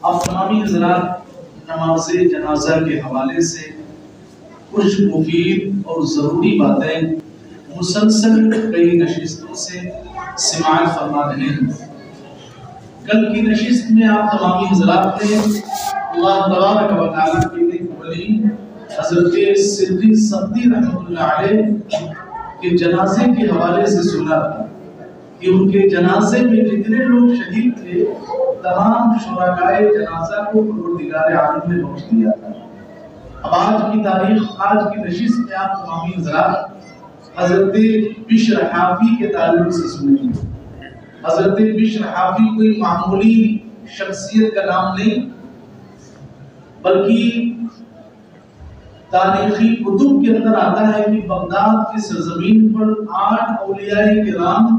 اب تمامی حضرات نماز جنازہ کے حوالے سے کچھ مفید اور ضروری باتیں مسلسل کئی نشستوں سے سماعت فرما رہے ہیں۔ کل کی نشست میں آپ تمامی حضرات نے اللہ تبارک و تعالیٰ کے ایک ولی حضرت صدیق سبتی رحمۃ اللہ علیہ کے جنازے کے حوالے سے سنا کہ ان کے جنازے میں جتنے لوگ شہید تھے تمام شرکائے جنازہ کو پروردگار عالم نے بخش دیا تھا۔ اب آج کی تاریخ، آج کی نشست میں آپ تمامی حضرات حضرت بشر حافی کے تعلق سے سنیں گے۔ حضرت بشر حافی کوئی معمولی شخصیت کا نام نہیں، بلکہ تاریخی کتب کے اندر آتا ہے کہ بغداد کی سرزمین پر 8 اولیاء کرام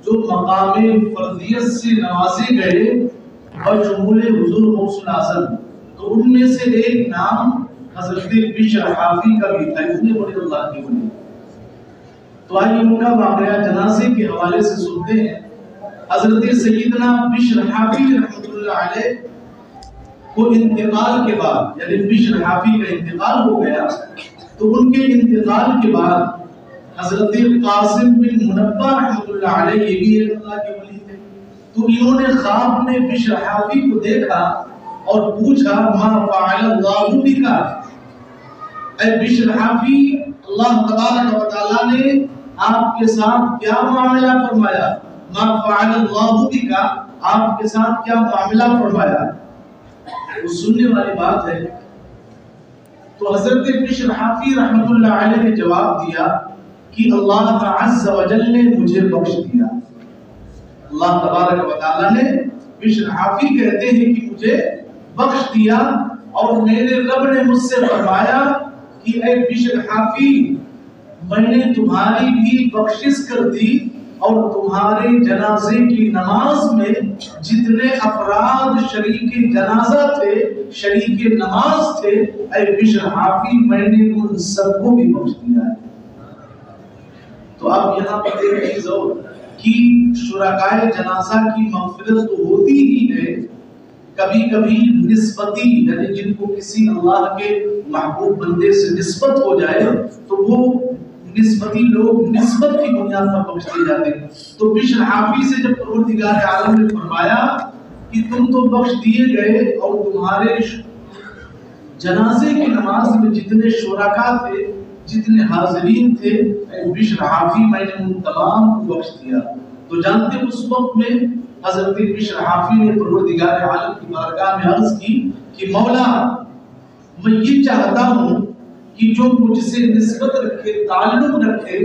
جو مقام فردیت سے نوازے گئے اور شمول حضور غوث الاعظم، تو ان میں سے ایک نام حضرت بشر حافی کا بھی تھا، اتنے بڑے اللہ کے ولی۔ تو آئیے ان کا واقعہ جنازے کے حوالے سے سنتے ہیں۔ حضرت سیدنا بشر حافی رحمۃ اللہ علیہ کو انتقال کے بعد، یعنی بشر حافی کا انتقال ہو گیا، تو ان کے انتقال کے بعد حضرت قاسم بن منبہ رحمۃ اللہ علیہ، یہ بھی ایک اللہ کے ولی تھے، تو انہوں نے خواب میں بشر حافی کو دیکھا اور پوچھا ما فعل اللہ بک، اے بشر حافی، اللہ تبارک و تعالیٰ نے آپ کے ساتھ کیا معاملہ فرمایا؟ ما فعل اللہ بک، آپ کے ساتھ کیا معاملہ فرمایا؟ وہ سننے والی بات ہے۔ تو حضرت بشر حافی رحمۃ اللہ علیہ نے جواب دیا کہ اللہ عز و جل نے مجھے بخش دیا۔ اللہ تبارک و تعالیٰ نے، بشر حافی کہتے ہیں کہ مجھے بخش دیا، اور میرے رب نے مجھ سے فرمایا کہ اے بشر حافی، میں نے تمہاری بھی بخشش کر دی، اور تمہارے جنازے کی نماز میں جتنے افراد شریک جنازہ تھے، شریک نماز تھے، اے بشر حافی، میں نے ان سب کو بھی بخش دیا ہے۔ تو اب یہاں پر ایک چیز اور کہ شرکائے جنازہ کی مغفرت تو ہوتی ہی ہے، کبھی کبھی نسبتی، یعنی جن کو کسی اللہ کے محبوب بندے سے نسبت ہو جائے تو وہ نسبتی لوگ نسبت کی بنیاد پر بخش دیے جاتے ہیں۔ تو بشر حافی سے جب پروردگار عالم نے فرمایا کہ تم تو بخش دیے گئے، اور تمہارے جنازے کی نماز میں جتنے شرکاء تھے، جتنے حاضرین تھے، بشر حافی، میں نے ان تمام کو بخش دیا۔ تو جانتے اس وقت میں حضرت بشر حافی نے پروردگار عالم کی بارگاہ میں عرض کی کہ مولا، میں یہ چاہتا ہوں کہ جو مجھ سے نسبت رکھے، تعلق رکھے،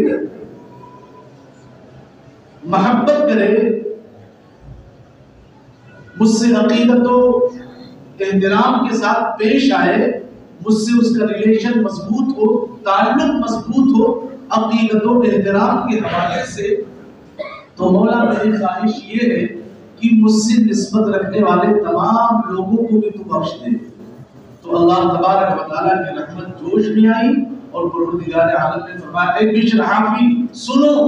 محبت کرے، مجھ سے عقیدت و احترام کے ساتھ پیش آئے، مجھ سے اس کا ریلیشن مضبوط ہو، تعلق مضبوط ہو عقیدت و احترام کے حوالے سے، تو مولا میری خواہش یہ ہے کہ مجھ سے نسبت رکھنے والے تمام لوگوں کو بھی تو بخش دے۔ تو اللہ تبارک و تعالیٰ کی رحمت جوش میں آئی، اور پروردگار عالم نے فرمایا اے بشر حافی، سنو،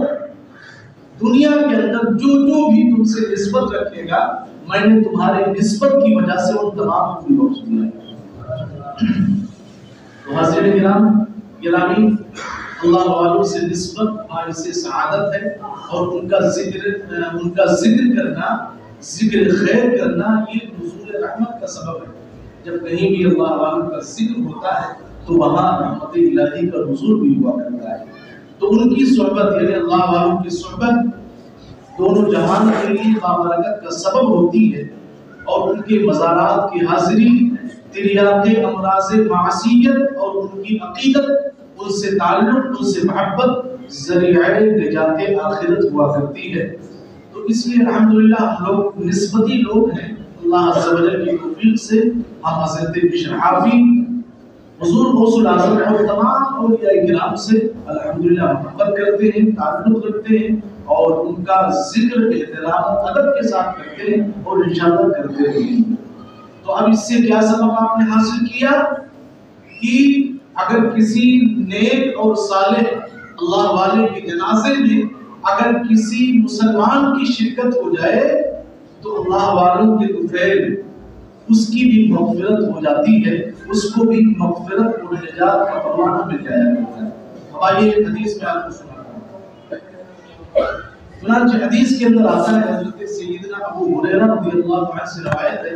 دنیا کے اندر جو جو بھی تم سے نسبت رکھے گا، میں نے تمہارے نسبت کی وجہ سے ان تمام کو بھی بخش دیا۔ تو حاضرین کرام گرامی، اللہ والوں سے نسبت باعث سعادت ہے، اور ان کا ذکر کرنا، ذکر خیر کرنا، یہ نزول رحمت کا سبب ہے۔ جب کہیں بھی اللہ والوں کا ذکر ہوتا ہے تو وہاں رحمت الہی کا نزول بھی ہوا کرتا ہے۔ تو ان کی صحبت، یعنی اللہ والوں کی صحبت، دونوں جہان کے لیے بابرکت کا سبب ہوتی ہے، اور ان کے مزارات کی حاضری تریاق امراض معصیت اور ان کی عقیدت، ان سے تعلق، ان سے محبت ذریعہ نجات آخرت ہوا کرتی ہے۔ تو اس لیے الحمدللہ ہم لوگ نسبتی لوگ ہیں۔ اللہ عز و جل کی توفیق سے ہم حضرت بشر حافی، حضور غوث الاعظم اور تمام اولیاء کرام سے الحمدللہ محبت کرتے ہیں، تعلق رکھتے ہیں، اور ان کا ذکر احترام ادب کے ساتھ کرتے ہیں، اور انشاءاللہ کرتے رہیں۔ تو اب اس سے کیا سبب آپ نے حاصل کیا کہ اگر کسی نیک اور صالح اللہ والے کے جنازے میں اگر کسی مسلمان کی شرکت ہو جائے اللہ والوں کے طفیل اس کی بھی مغفرت ہو جاتی ہے، اس کو بھی مغفرت اور نجات کا پروانہ مل جایا کرتا ہے۔ اب آئیے حدیث میں آپ کو سناتا ہوں۔ چنانچہ حدیث کے اندر آتا ہے، حضرت سیدنا ابو ہریرہ رضی اللہ عنہ سے روایت ہے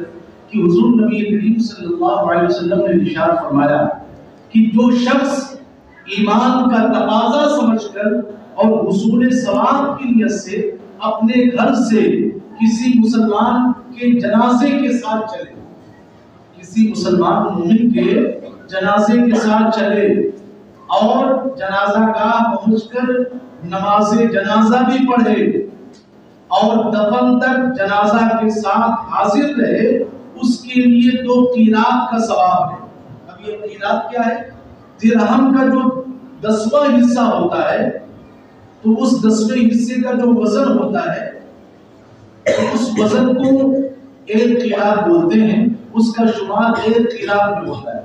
کہ حضور نبی کریم صلی اللہ علیہ وسلم نے ارشاد فرمایا کہ جو شخص ایمان کا تقاضا سمجھ کر اور حصول ثواب کی نیت سے اپنے گھر سے کسی مسلمان کے جنازے کے ساتھ چلے، کسی مسلمان مومن کے جنازے کے ساتھ چلے اور جنازہ گاہ پہنچ کر نماز جنازہ بھی پڑھے اور دفن تک جنازہ کے ساتھ حاضر رہے، اس کے لیے 2 قیرات کا ثواب ہے۔ اب یہ قیرات کیا ہے؟ درہم کا جو 10واں حصہ ہوتا ہے، تو اس 10ویں حصے کا جو وزن ہوتا ہے اس وزن کو 1 قیرات بولتے ہیں، اس کا شمار 1 قیرات میں ہوتا ہے۔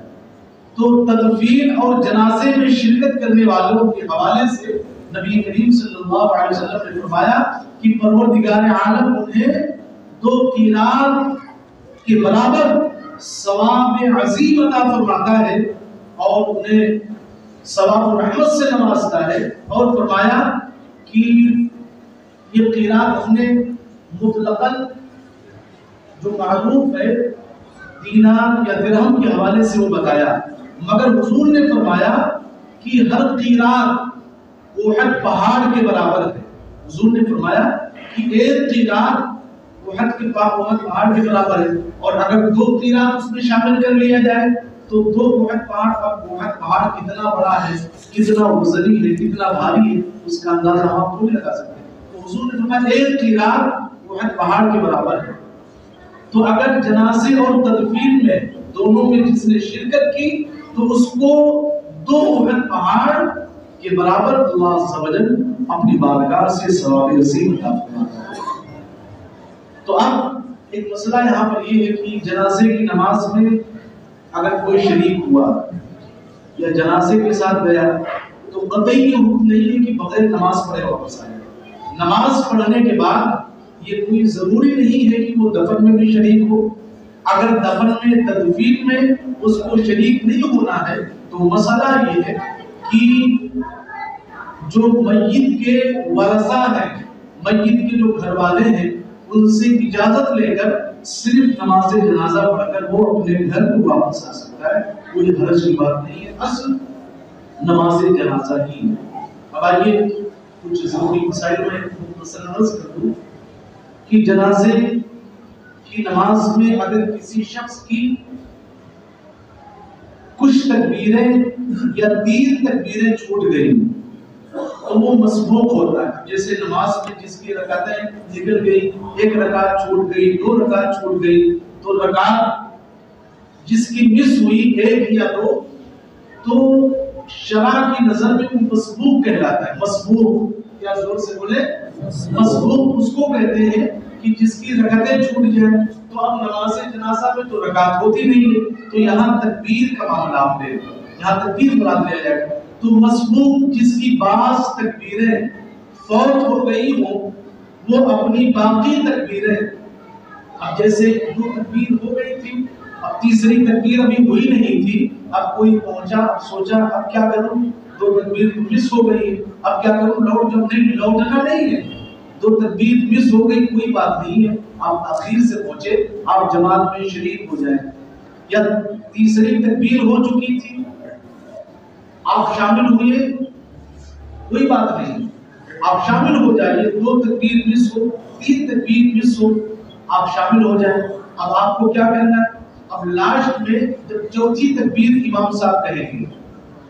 تو تدفین اور جنازے میں شرکت کرنے والوں کے حوالے سے نبی کریم صلی اللہ علیہ وسلم نے فرمایا کہ پروردگار عالم انہیں 2 قیرات کے برابر ثواب عظیم عطا فرماتا ہے اور انہیں ثواب و رحمت سے نوازتا ہے، اور فرمایا کہ یہ قیرات ہم نے مطلقاً جو معروف ہے دینار یا درہم کے حوالے سے وہ بتایا، مگر حضور نے فرمایا کہ ہر قیرات احد پہاڑ کے برابر ہے۔ حضور نے فرمایا کہ 1 قیرات احد پہاڑ کے برابر ہے، اور اگر 2 قیرات اس میں شامل کر لیا جائے تو 2 احد پہاڑ کتنا بڑا ہے، کتنا وزنی ہے، کتنا بھاری ہے، اس کا اندازہ آپ نہیں لگا سکتے۔ تو حضور نے فرمایا 1 قیرات احد پہاڑ کے برابر ہے۔ تو اگر جنازے اور تدفین میں دونوں میں جس نے شرکت کی تو اس کو 2 احد پہاڑ کے برابر اللہ عز و جل اپنی بارگاہ سے ثواب عظیم عطا فرماتا ہے۔ تو اب ایک مسئلہ یہاں پر یہ ہے کہ جنازے کی نماز میں اگر کوئی شریک ہوا یا جنازے کے ساتھ گیا تو قطعی یہ حکم نہیں ہے کہ بغیر نماز پڑھے واپس آئے۔ نماز پڑھنے کے بعد یہ کوئی ضروری نہیں ہے کہ وہ دفن میں بھی شریک ہو۔ اگر دفن میں تدفین میں اس کو شریک نہیں ہونا ہے تو مسئلہ یہ ہے کہ جو میت کے ورثہ ہیں، میت کے جو گھر والے ہیں، ان سے اجازت لے کر صرف نماز جنازہ پڑھ کر وہ اپنے گھر کو واپس آ سکتا ہے، کوئی حرج کی بات نہیں ہے، اصل نماز جنازہ ہی ہے۔ اب آئیے کچھ ضروری مسائل میں مثلا عرض کر دوں کہ جنازے کی نماز میں اگر کسی شخص کی کچھ تکبیریں یا 3 تکبیریں چھوٹ گئی تو وہ مسبوق ہوتا ہے۔ جیسے نماز میں جس کی رکعتیں نکل گئی، 1 رکعت چھوٹ گئی، 2 رکعت چھوٹ گئی، تو رکعت جس کی مس ہوئی 1 یا 2 تو شرع کی نظر میں وہ مسبوق کہلاتا ہے۔ مسبوق کیا زور سے بولے؟ مسبوق اس کو کہتے ہیں کہ جس کی رکعتیں چھوٹ جائیں تو اب نماز جنازہ میں تو رکعت ہوتی نہیں ہے، تو یہاں تکبیر کا معاملہ آپ لے، یہاں تکبیر مراد لیا جائے گا۔ تو مسبوق جس کی بعض تکبیریں فوت ہو گئی ہوں وہ اپنی باقی تکبیریں، اب جیسے 2 تکبیر ہو گئی تھی، اب تیسری تکبیر ابھی ہوئی نہیں تھی، اب کوئی پہنچا، اب سوچا اب کیا کروں، 2 تکبیر مس ہو گئی، اب کیا کروں، لوٹنا نہیں ہے، 2 تکبیر مس ہو گئی کوئی بات نہیں ہے، آپ تاخیر سے پہنچے، آپ جماعت میں شریک ہو جائیں، یا تیسری تکبیر ہو چکی تھی آپ شامل ہوئے کوئی بات نہیں، آپ شامل ہو جائیے، 2 تکبیر مس ہو، 3 تکبیر مس ہو، آپ شامل ہو جائیں۔ اب آپ کو کیا کرنا ہے؟ اب لاسٹ میں جب 4تھی تکبیر امام صاحب کہیں گے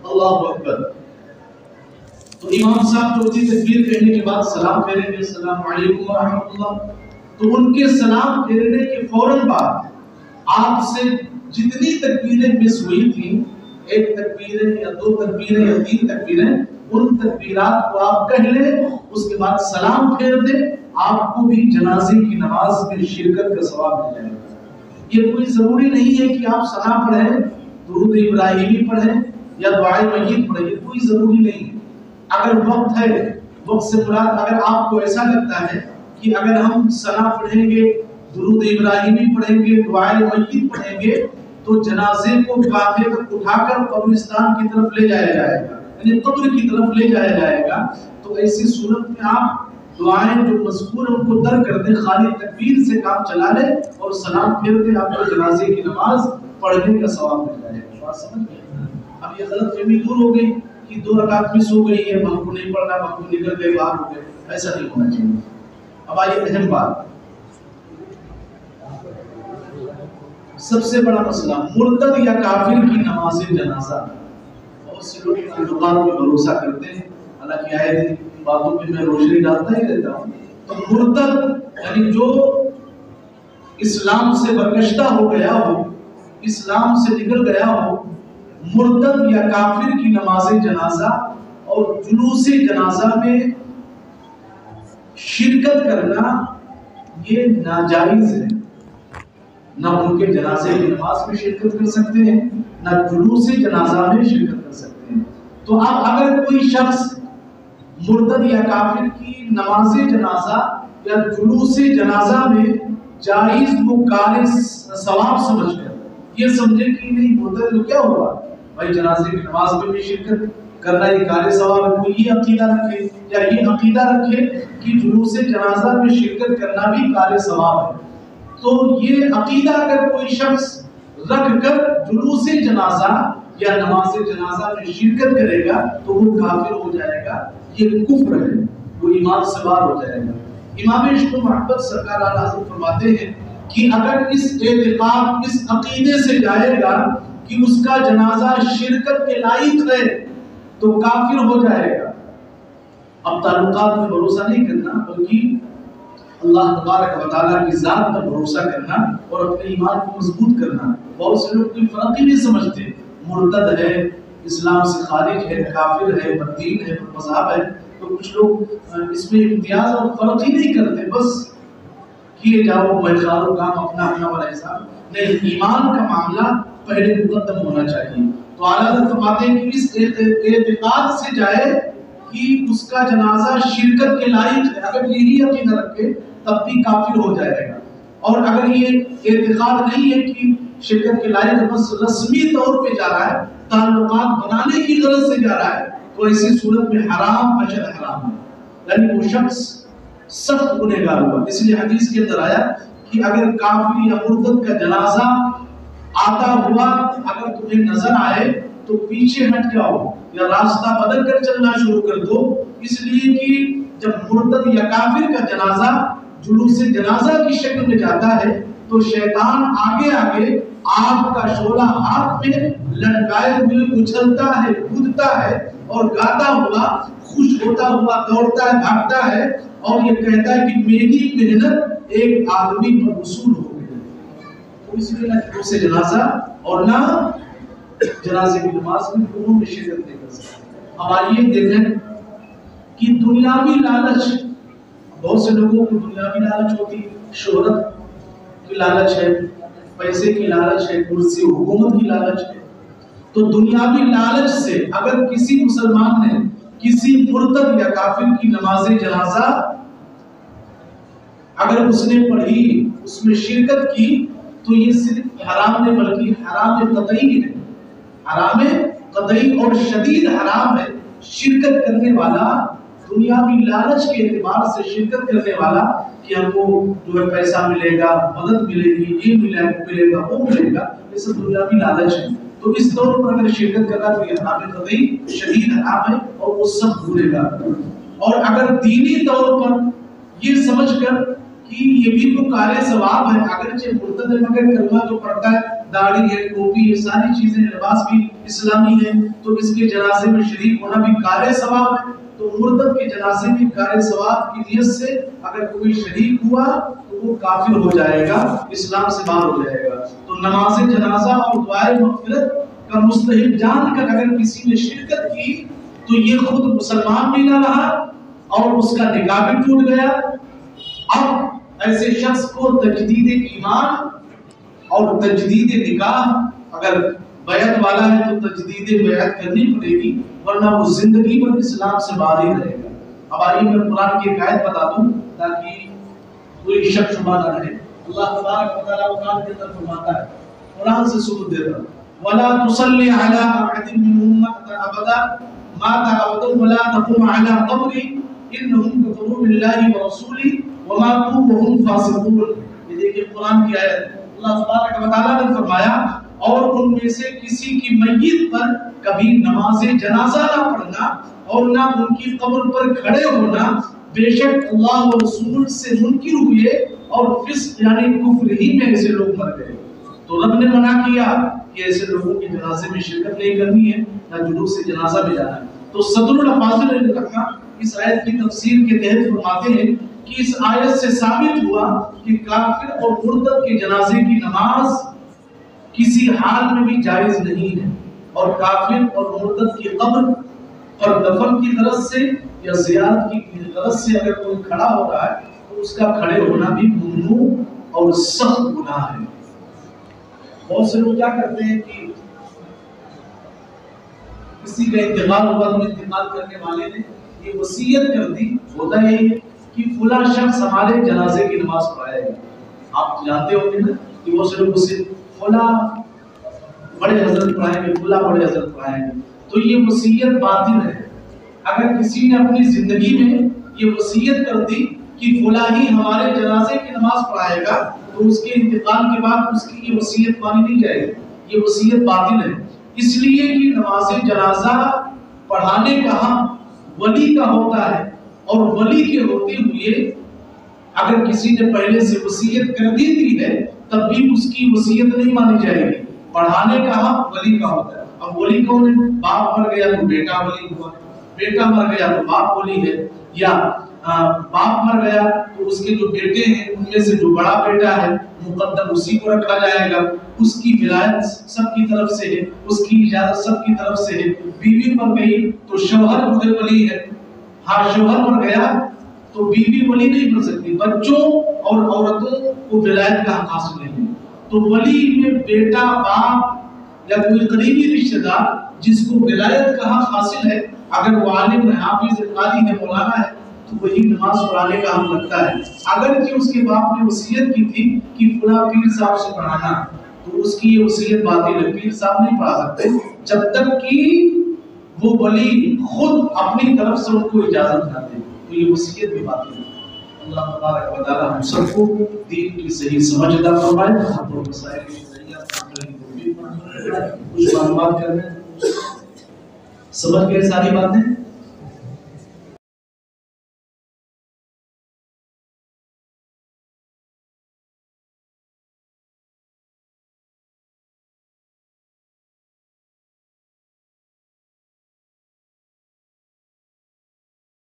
اللہ اکبر، تو امام صاحب 4تھی تکبیر کہنے کے بعد سلام پھیریں گے، السلام علیکم ورحمۃ اللہ، تو ان کے سلام پھیرنے کے فوراً بعد آپ سے جتنی تکبیریں مس ہوئی تھیں، 1 تکبیریں یا 2 تکبیریں یا 3 تکبیریں، ان تکبیرات کو آپ کہہ لیں، اس کے بعد سلام پھیر دیں، آپ کو بھی جنازے کی نماز میں شرکت کا ثواب مل جائے گا۔ یہ کوئی ضروری نہیں ہے کہ آپ سلام پڑھیں، درود ابراہیمی پڑھیں یا دعائے میت پڑھیں، یہ کوئی ضروری نہیں ہے۔ اگر وقت ہے، وقت سے مراد اگر آپ کو ایسا لگتا ہے کہ اگر ہم ثنا پڑھیں گے، درود ابراہیمی پڑھیں گے، دعائے میت پڑھیں گے، تو جنازے کو کاندھے پر اٹھا کر قبرستان کی طرف لے جایا جائے گا، یعنی قبر کی طرف لے جایا جائے گا۔ تو ایسی صورت میں آپ دعائیں جو مذکور ہیں ان کو ترک کر دیں، خالی تکبیر سے کام چلا لیں اور سلام پھیر دیں، آپ کو جنازے کی نماز پڑھنے کا ثواب مل جائے گا۔ بات سمجھ گئے؟ اب یہ غلط فہمی دور ہو گئی کہ 2 رکعت مس ہو گئی ہے، ہم کو نہیں پڑھنا، ہم کو نکل گئے، باہر ہو گئے، ایسا نہیں ہونا چاہیے۔ اب آئیے اہم بات، سب سے بڑا مسئلہ مرتد یا کافر کی نماز جنازہ۔ بہت سے لوگ تعلقات پہ بھروسہ کرتے ہیں، حالانکہ آئے دن باتوں پہ میں روشنی ڈالتا ہی رہتا ہوں۔ تو مرتد یعنی جو اسلام سے برگشتہ ہو گیا ہو، اسلام سے نکل گیا ہو، مرتد یا کافر کی نماز جنازہ اور جلوس جنازہ میں شرکت کرنا یہ ناجائز ہے۔ نہ ان کے جنازے کی نماز میں شرکت کر سکتے ہیں، نہ جلوس جنازہ میں شرکت کر سکتے ہیں۔ تو اب اگر کوئی شخص مرتد یا کافر کی نماز جنازہ یا جلوس جنازہ میں جائز کو کار ثواب سمجھ کر یہ سمجھے کہ نہیں مرتد تو کیا ہوا بھائی، جنازے کی نماز میں بھی شرکت کرنا یہ کار ثواب ہے، کوئی یہ عقیدہ رکھے یا یہ عقیدہ رکھے کہ جلوس جنازہ میں شرکت کرنا بھی کار ثواب ہے، تو یہ عقیدہ اگر کوئی شخص رکھ کر جلوس جنازہ یا نماز جنازہ میں شرکت کرے گا تو وہ کافر ہو جائے گا، یہ کفر ہے، وہ ایمان سے باہر ہو جائے گا۔ امام عشق و محبت سرکار اعلیٰ حضرت فرماتے ہیں کہ اگر اس اعتقاد، اس عقیدے سے جائے گا کہ اس کا جنازہ شرکت کے لائق ہے تو کافر ہو جائے گا۔ اب تعلقات میں بھروسہ نہیں کرنا بلکہ اللہ تبارک و تعالیٰ کی ذات پر بھروسہ کرنا اور اپنے ایمان کو مضبوط کرنا۔ بہت سے لوگ کوئی فرق ہی نہیں سمجھتے، مرتد ہے، اسلام سے خارج ہے، کافر ہے، بددین ہے، مذہب ہے، تو کچھ لوگ اس میں امتیاز اور فرق ہی نہیں کرتے، بس کیے جاؤ بخار و کام اپنا اپنا والا حساب نہیں، ایمان کا معاملہ پہلے مقدم ہونا چاہیے۔ تو اعلیٰ حضرت فرماتے ہیں کہ اس اعتقاد سے جائے کہ اس کا جنازہ شرکت کے لائق ہے، اگر یہی عقیدہ رکھے تب بھی کافر ہو جائے گا، اور اگر یہ اعتقاد نہیں ہے کہ شرکت کے لائق بس رسمی طور پہ جا رہا ہے، تعلقات بنانے کی غرض سے جا رہا ہے، تو ایسی صورت میں حرام اشد حرام ہے، یعنی وہ شخص سخت گنہگار ہوا۔ اس لیے حدیث کے اندر آیا کہ اگر کافر یا مرتد کا جنازہ آتا ہوا اگر تمہیں نظر آئے تو پیچھے ہٹ جاؤ یا راستہ بدل کر چلنا شروع کر دو، اس لیے کہ جب مرتد یا کافر کا جنازہ جلوس جنازہ کی شکل میں جاتا ہے تو شیطان آگے آگے آگ کا شعلہ ہاتھ میں لٹکائے ہوئے اچھلتا ہے، کودتا ہے اور گاتا ہوا، خوش ہوتا ہوا دوڑتا ہے، بھاگتا ہے اور یہ کہتا ہے کہ میری محنت ایک آدمی پر وصول ہو گئی۔ تو اس لیے نہ جلوس جنازہ اور نہ جنازے کی نماز میں دونوں میں شرکت نہیں کر سکتے۔ اب آئیے دیکھیں کہ دنیاوی لالچ، بہت سے لوگوں کو دنیاوی لالچ ہوتی، شہرت کی لالچ ہے، پیسے کی لالچ ہے، کرسی حکومت کی لالچ ہے۔ تو دنیاوی لالچ سے اگر کسی مسلمان نے کسی مرتد یا کافر کی نماز جنازہ اگر اس نے پڑھی، اس میں شرکت کی، تو یہ صرف حرام نہیں بلکہ حرام قطعی ہے، حرام قطعی اور شدید حرام ہے۔ شرکت کرنے والا دنیاوی لالچ کے اعتبار سے شرکت کرنے والا کہ ہم کو جو ہے پیسہ ملے گا، مدد ملے گی، یہ ملے گا، وہ ملے گا، یہ سب دنیاوی لالچ ہے۔ تو اس طور پر اگر شرکت کرنا تو یہ حرام قطعی شدید حرام ہے اور وہ سب بھولے گا۔ اور اگر دینی طور پر یہ سمجھ کر کہ یہ بھی تو کار ثواب ہے، اگرچہ مرتد ہے مگر کلمہ جو پڑھتا ہے، داڑھی ہے، ٹوپی، یہ ساری چیزیں، لباس بھی اسلامی ہے، تو اس کے جنازے میں شریک ہونا بھی کار ثواب ہے۔ تو مرتد کے جنازے میں کار ثواب کی نیت سے اگر کوئی شریک ہوا تو وہ کافر ہو جائے گا، اسلام سے باہر ہو جائے گا۔ تو نماز جنازہ اور دعائے مغفرت کا مستحق جان کر اگر کسی نے شرکت کی تو یہ خود مسلمان بھی نہ رہا اور اس کا نکاح بھی ٹوٹ گیا۔ اب ایسے شخص کو تجدید ایمان اور تجدید نکاح، اگر بیعت والا ہے تو تجدید بیعت کرنی پڑے گی، ورنہ وہ زندگی بھر اسلام سے باہر ہی رہے گا۔ اب آئیے میں قرآن کی ایک آیت بتا دوں تاکہ کوئی شک شبہ نہ رہے۔ اللہ تبارک و تعالیٰ قرآن کے اندر فرماتا ہے، قرآن سے ثبوت دیتا ہے، وَلَا تُصَلِّ عَلَىٰ أَحَدٍ مِّنْهُمْ مَاتَ أَبَدًا وَلَا تَقُمْ عَلَىٰ قَبْرِهِ إِنَّهُمْ كَفَرُوا بِاللَّهِ وَرَسُولِهِ وَمَاتُوا وَهُمْ فَاسِقُونَ۔ یہ دیکھیں قرآن کی آیت، اللہ تبارک و تعالیٰ نے فرمایا اور ان میں سے کسی کی میت پر کبھی نماز جنازہ نہ پڑھنا اور نہ ان کی قبر پر کھڑے ہونا، بے شک اللہ و رسول سے منکر ہوئے اور فسق یعنی کفر ہی میں ایسے لوگ مر گئے۔ تو رب نے منع کیا کہ ایسے لوگوں کے جنازے میں شرکت نہیں کرنی ہے، نہ جلوس جنازہ میں جانا ہے۔ تو صدر الحافظ علیہ رحمہ اس آیت کی تفسیر کے تحت فرماتے ہیں کہ اس آیت سے ثابت ہوا کہ کافر اور مرتد کے جنازے کی نماز کسی حال میں بھی جائز نہیں ہے، اور کافر اور مرتد کی قبر پر دفن کی غرض سے یا زیارت کی غرض سے اگر کوئی کھڑا ہو رہا ہے تو اس کا کھڑے ہونا بھی ممنوع اور سخت گناہ ہے۔ بہت سے لوگ کیا کرتے ہیں کہ کسی کا انتقال ہوا تو انتقال کرنے والے نے یہ وصیت کر دی، ہوتا یہی ہے کہ فلاں شخص ہمارے جنازے کی نماز پڑھائے گا۔ آپ جانتے ہوں گے نا کہ بہت سے لوگ اسے فلاں بڑے حضرت پڑھائیں گے، فلاں بڑے حضرت پڑھائیں گے، تو یہ وصیت باطل ہے۔ اگر کسی نے اپنی زندگی میں یہ وصیت کر دی کہ فلاں ہی ہمارے جنازے کی نماز پڑھائے گا، تو اس کے انتقال کے بعد اس کی یہ وصیت مانی نہیں جائے گی، یہ وصیت باطل ہے۔ اس لیے کہ نماز جنازہ پڑھانے کا حق ولی کا ہوتا ہے، اور ولی کے ہوتے ہوئے اگر کسی نے پہلے سے وصیت کر دی ہے تب بھی اس کی وصیت نہیں مانی جائے گی۔ پڑھانے کا حق ولی کا ہوتا ہے۔ اب ولی کون ہے؟ باپ مر گیا تو بیٹا ولی ہوا، بیٹا مر گیا تو باپ ولی ہے، یا باپ مر گیا تو اس کے جو بیٹے ہیں ان میں سے جو بڑا بیٹا ہے مقدم اسی کو رکھا جائے گا، اس کی ولایت سب کی طرف سے ہے، اس کی اجازت سب کی طرف سے ہے۔ بیوی مر گئی تو شوہر جو ولی ہے، ہاں شوہر مر گیا تو بیوی ولی نہیں بن سکتی، بچوں اور عورتوں کو ولایت کا حق حاصل نہیں ہے۔ تو ولی میں بیٹا، باپ یا کوئی قریبی رشتہ دار جس کو ولایت کا حق حاصل ہے، اگر وہ عالم ہے، حافظ قاری ہے، مولانا ہے، تو وہی نماز پڑھانے کا حق لگتا ہے۔ اگر کہ اس کے باپ نے وصیت کی تھی کہ فلاں پیر صاحب سے پڑھانا، تو اس کی یہ وصیت باطل ہے، پیر صاحب نہیں پڑھا سکتے جب تک کہ وہ ولی خود اپنی طرف سے ان کو اجازت نہ دے، تو یہ وصیت بھی باطل ہے۔ اللہ تبارک و تعالی ہم سب کو دین کی صحیح سمجھ عطا فرمائے، اور مسائل کی صحیح کچھ معلومات کرنے سمجھ گئے ساری باتیں۔